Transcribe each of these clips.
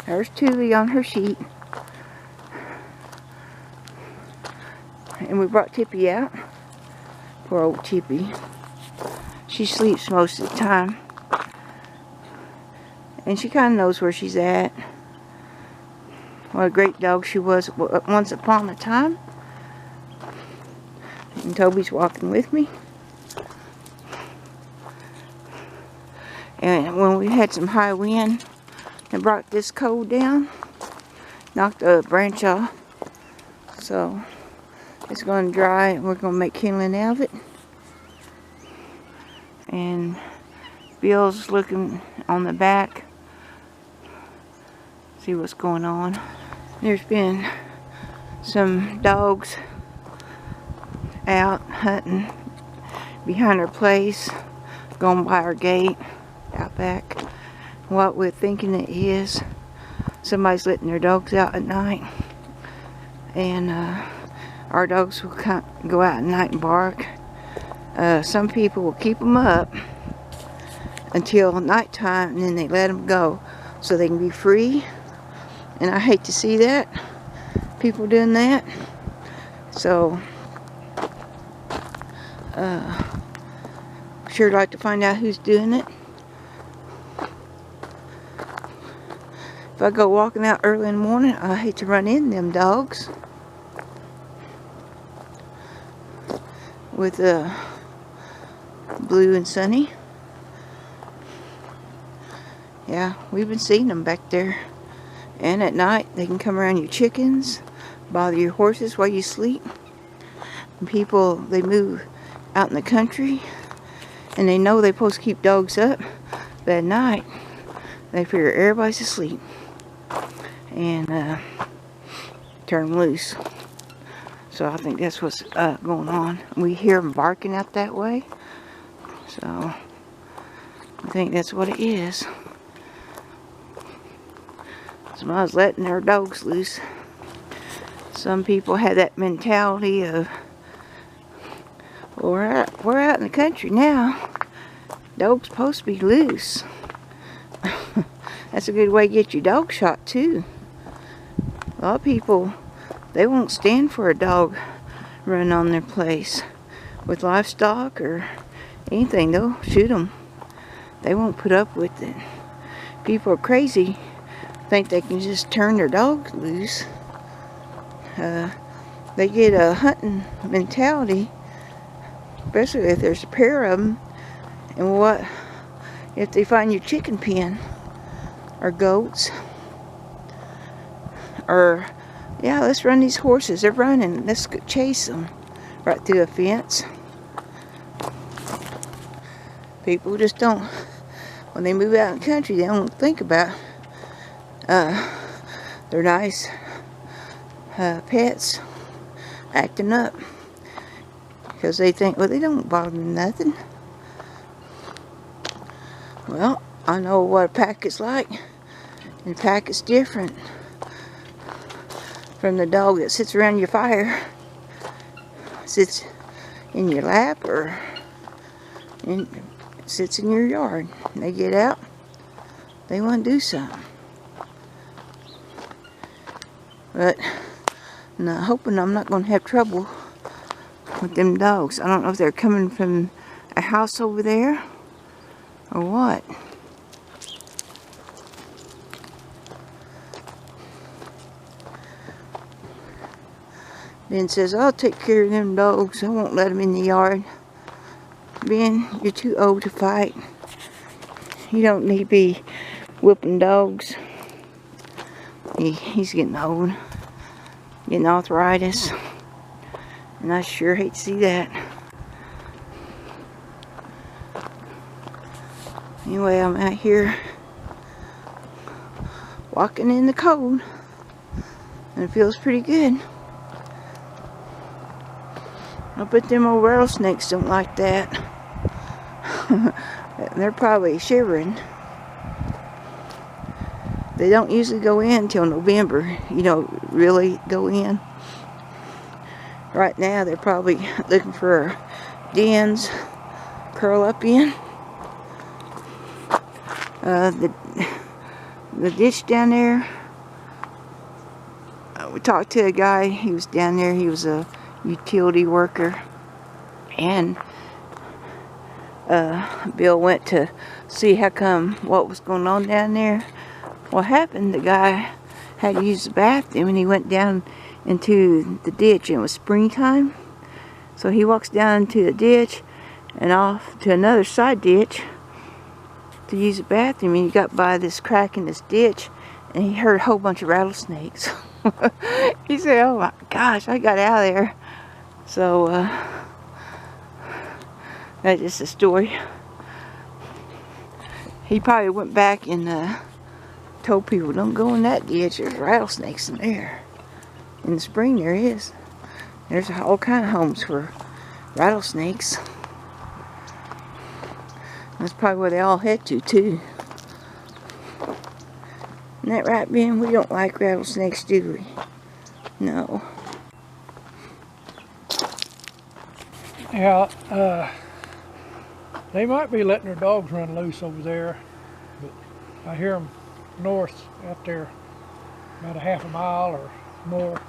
There's Tuli on her sheet. And we brought Tippy out. Poor old Tippy. She sleeps most of the time. And she kind of knows where she's at. What a great dog she was once upon a time. And Toby's walking with me. And when we had some high wind that brought this cold down, knocked a branch off. So it's going to dry and we're going to make kindling out of it. And Bill's looking on the back. See what's going on. There's been some dogs out hunting behind our place, going by our gate out back. What we're thinking it is, somebody's letting their dogs out at night, and our dogs will go out at night and bark. Some people will keep them up until nighttime and then they let them go so they can be free. And I hate to see that, people doing that. So sure like to find out who's doing it. If I go walking out early in the morning, I hate to run into them dogs with Blue and Sunny. Yeah, we've been seeing them back there. And at night, they can come around your chickens, bother your horses while you sleep. And people, they move out in the country, and they know they're supposed to keep dogs up, but at night, they figure everybody's asleep, and turn them loose. So I think that's what's going on. We hear them barking out that way, so I think that's what it is. Somebody's letting their dogs loose. Some people have that mentality of, well, we're out in the country now. Dogs supposed to be loose. That's a good way to get your dog shot too. A lot of people, they won't stand for a dog running on their place with livestock or anything. They'll shoot them. They won't put up with it. People are crazy. Think they can just turn their dogs loose. They get a hunting mentality, especially if there's a pair of them. And what if they find your chicken pen or goats? Or, yeah, let's run these horses. They're running. Let's go chase them right through a fence. People just don't, when they move out in the country, they don't think about their nice pets acting up, because they think, well, they don't bother me nothing. Well, I know what a pack is like, and a pack is different from the dog that sits around your fire, sits in your lap, or sits in your yard. They get out, they want to do something. But I'm hoping I'm not going to have trouble with them dogs. I don't know if they're coming from a house over there or what. Ben says, I'll take care of them dogs. I won't let them in the yard. Ben, you're too old to fight. You don't need to be whipping dogs. He's getting old, getting arthritis, and I sure hate to see that. Anyway, I'm out here walking in the cold, and it feels pretty good. I bet them old rattlesnakes don't like that. They're probably shivering. They don't usually go in until November, you know, really go in. Right now, they're probably looking for dens, curl up in. the ditch down there. We talked to a guy. He was down there. He was a utility worker, and Bill went to see what was going on down there. What happened? The guy had to use the bathroom, and he went down into the ditch, and it was springtime. So he walks down into the ditch and off to another side ditch to use the bathroom, and he got by this crack in this ditch, and he heard a whole bunch of rattlesnakes. He said, "Oh my gosh, I got out of there." So that's just a story. He probably went back and told people, "Don't go in that ditch. There's rattlesnakes in there." In the spring there is. There's all kind of homes for rattlesnakes. That's probably where they all head to too. Isn't that right, Ben? We don't like rattlesnakes, do we? No. Yeah, they might be letting their dogs run loose over there, but I hear them north out there about a half a mile or more.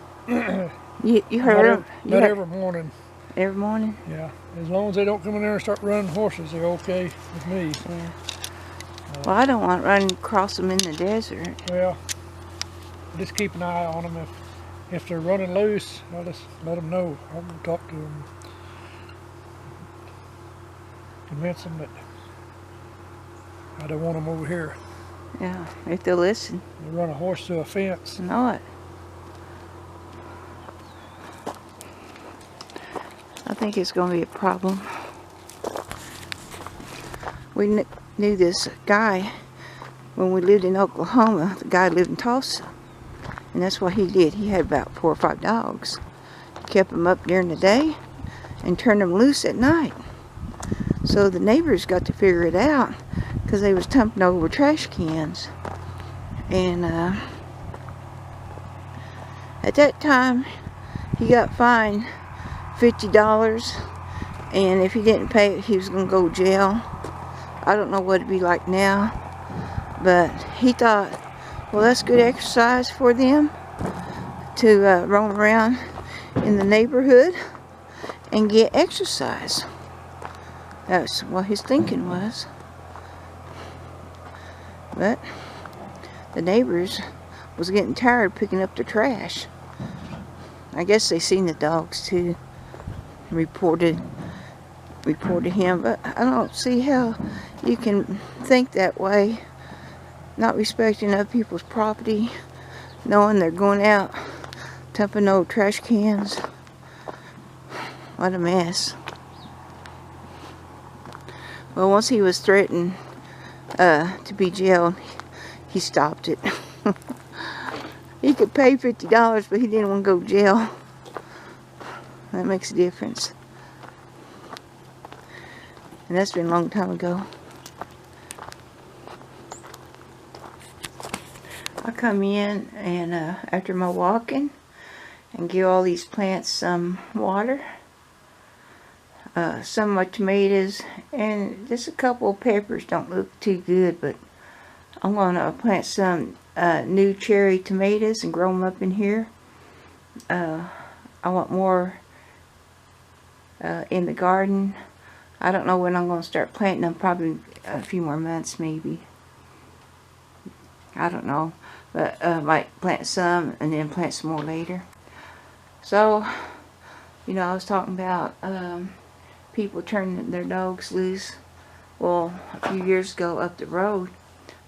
You heard them? Not every morning. Every morning? Yeah, as long as they don't come in there and start running horses, they're okay with me. Yeah. Well, I don't want to run across them in the desert. Well, just keep an eye on them. If they're running loose, I'll just let them know. I'm going to talk to them. Convince them that I don't want them over here. Yeah, if they'll listen. They run a horse to a fence. I know it. I think it's going to be a problem. We knew this guy when we lived in Oklahoma. The guy lived in Tulsa, and that's what he did. He had about 4 or 5 dogs. Kept them up during the day and turned them loose at night. So the neighbors got to figure it out because they was dumping over trash cans. And at that time, he got fined $50, and if he didn't pay it, he was going to go to jail. I don't know what it'd be like now, but he thought, well, that's good exercise for them to roam around in the neighborhood and get exercise. That's what his thinking was. But the neighbors was getting tired picking up the trash. I guess they seen the dogs too. Reported him, but I don't see how you can think that way, not respecting other people's property, knowing they're going out dumping old trash cans. What a mess. Well, once he was threatened to be jailed, he stopped it. He could pay $50, but he didn't want to go to jail. That makes a difference. And that's been a long time ago. I come in and after my walking and give all these plants some water. Some of my tomatoes and just a couple of peppers don't look too good, but I'm going to plant some new cherry tomatoes and grow them up in here. I want more in the garden. I don't know when I'm going to start planting them, probably a few more months maybe. I don't know, but I might plant some and then plant some more later. So, you know, I was talking about people turning their dogs loose. Well, a few years ago up the road,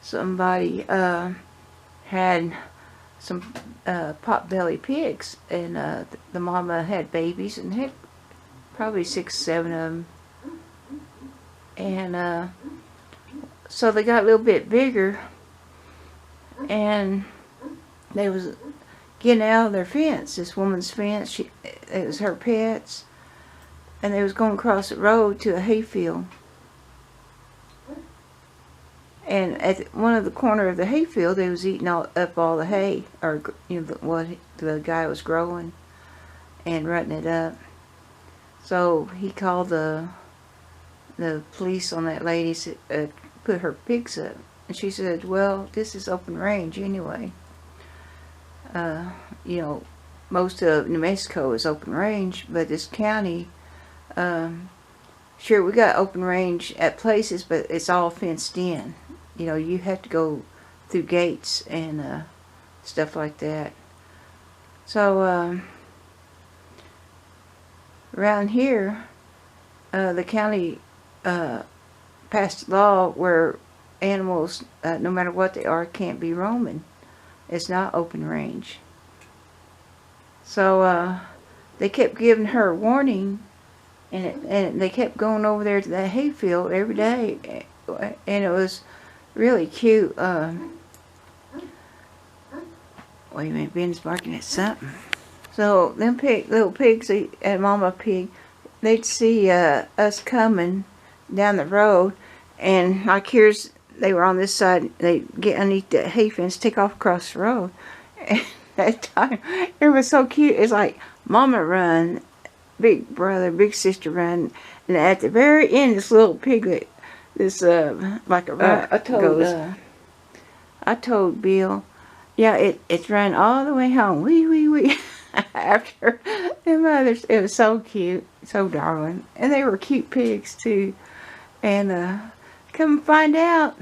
somebody had some pot-bellied pigs, and the mama had babies, and had probably 6, 7 of them. And so they got a little bit bigger, and they was getting out of their fence, this woman's fence. It was her pets, and they was going across the road to a hayfield. And at one of the corner of the hayfield, they was eating up all the hay, or you know, what the guy was growing, and rutting it up. So he called the police on that lady, put her pigs up. And she said, well, this is open range anyway. You know, most of New Mexico is open range, but this county, sure, we got open range at places, but it's all fenced in. You know, you have to go through gates and stuff like that. So around here, the county passed a law where animals, no matter what they are, can't be roaming. It's not open range. So they kept giving her a warning, and they kept going over there to that hayfield every day, and it was really cute. Wait a minute, Ben's barking at something. So them little pigs, and Mama Pig, they'd see us coming down the road, and like here's, they were on this side, they'd get underneath the hay fence, take off across the road. And that time, it was so cute. It's like Mama run, big brother, big sister run, and at the very end, this little piglet, this like a rat, I told Bill, yeah, it's run all the way home, wee. After their mothers. It was so cute, so darling, and they were cute pigs too. And come find out,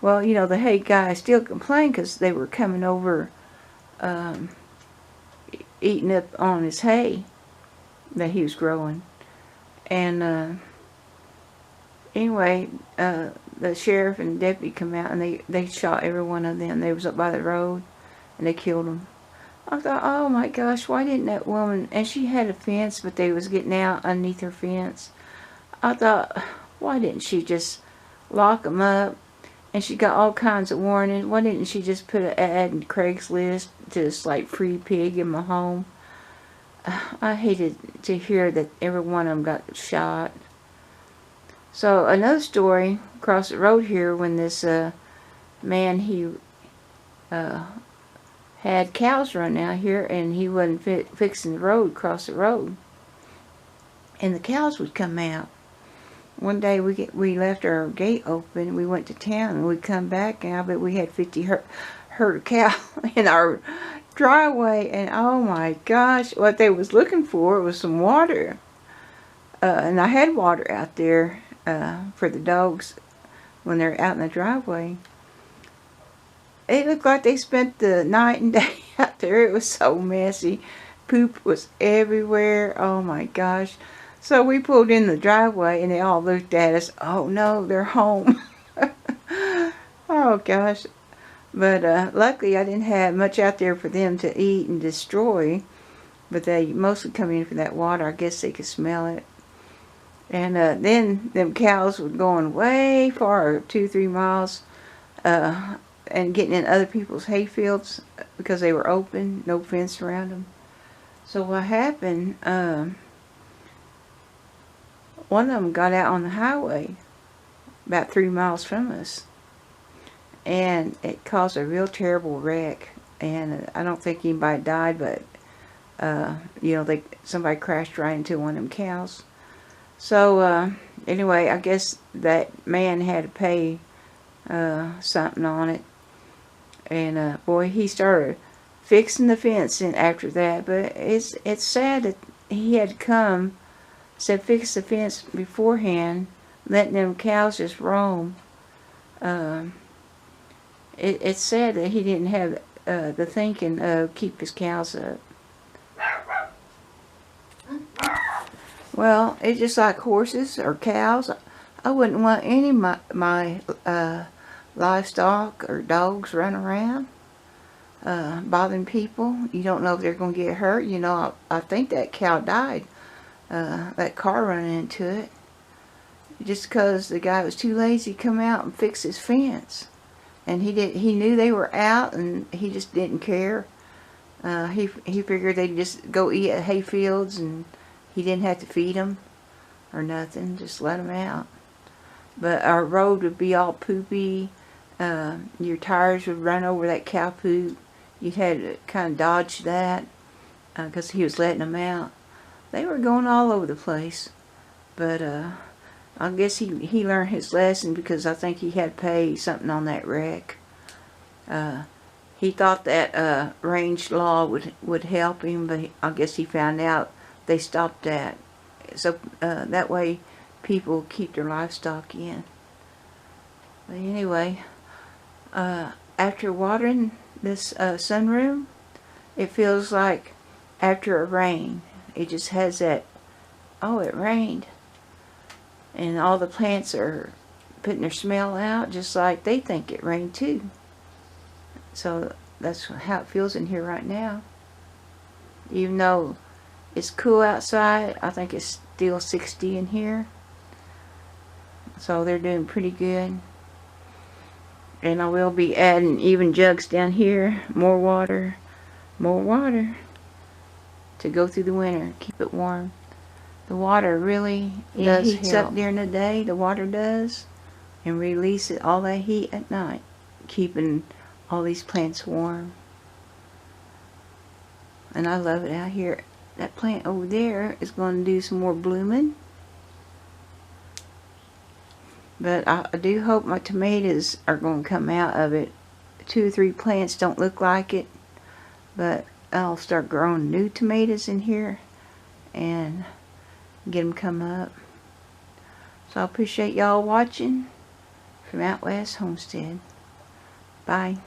well, you know, the hay guy still complained because they were coming over, eating up on his hay that he was growing. And anyway, the sheriff and deputy come out, and they shot every one of them. They was up by the road, and they killed them. I thought, oh my gosh, why didn't that woman, and she had a fence, but they was getting out underneath her fence. I thought, why didn't she just lock them up? And she got all kinds of warnings. Why didn't she just put an ad in Craigslist, just like free pig in my home? I hated to hear that every one of them got shot. So another story across the road here, when this man, he had cows running out here, and he wasn't fixing the road across the road, and the cows would come out. One day we left our gate open, we went to town, and we come back, and I bet we had 50 herd of cow in our driveway. And oh my gosh, what they was looking for was some water, and I had water out there for the dogs when they're out in the driveway. It looked like they spent the night and day out there. It was so messy. Poop was everywhere. Oh my gosh. So we pulled in the driveway, and they all looked at us. Oh no, they're home. Oh gosh. But luckily I didn't have much out there for them to eat and destroy. But they mostly come in for that water. I guess they could smell it. And then them cows were going way far, 2-3 miles. And getting in other people's hay fields because they were open, no fence around them. So what happened, one of them got out on the highway about 3 miles from us, and it caused a real terrible wreck. And I don't think anybody died, but you know, somebody crashed right into one of them cows. So anyway, I guess that man had to pay something on it. And boy, he started fixing the fence in after that. But it's sad that he had to come, said fix the fence beforehand, letting them cows just roam. It's sad that he didn't have the thinking of keep his cows up. Well, it's just like horses or cows. I wouldn't want any of my livestock or dogs running around bothering people. You don't know if they're going to get hurt. You know, I think that cow died, that car running into it, just because the guy was too lazy to come out and fix his fence. And he knew they were out, and he just didn't care. He figured they'd just go eat at hay fields, and he didn't have to feed them or nothing, just let them out. But our road would be all poopy. Your tires would run over that cow poop. You had to kind of dodge that because he was letting them out. They were going all over the place. But I guess he learned his lesson, because I think he had to pay something on that wreck. He thought that range law would help him, but I guess he found out they stopped that. So that way people keep their livestock in. But anyway, after watering this sunroom, it feels like after a rain. It just has that, oh, it rained. And all the plants are putting their smell out just like they think it rained too. So that's how it feels in here right now. Even though it's cool outside, I think it's still 60 in here. So they're doing pretty good. And I will be adding even jugs down here. More water to go through the winter. Keep it warm. The water really heats up during the day. The water does. And releases all that heat at night. Keeping all these plants warm. And I love it out here. That plant over there is going to do some more blooming. But I do hope my tomatoes are going to come out of it. 2 or 3 plants don't look like it. But I'll start growing new tomatoes in here. And get them come up. So I appreciate y'all watching from Out West Homestead. Bye.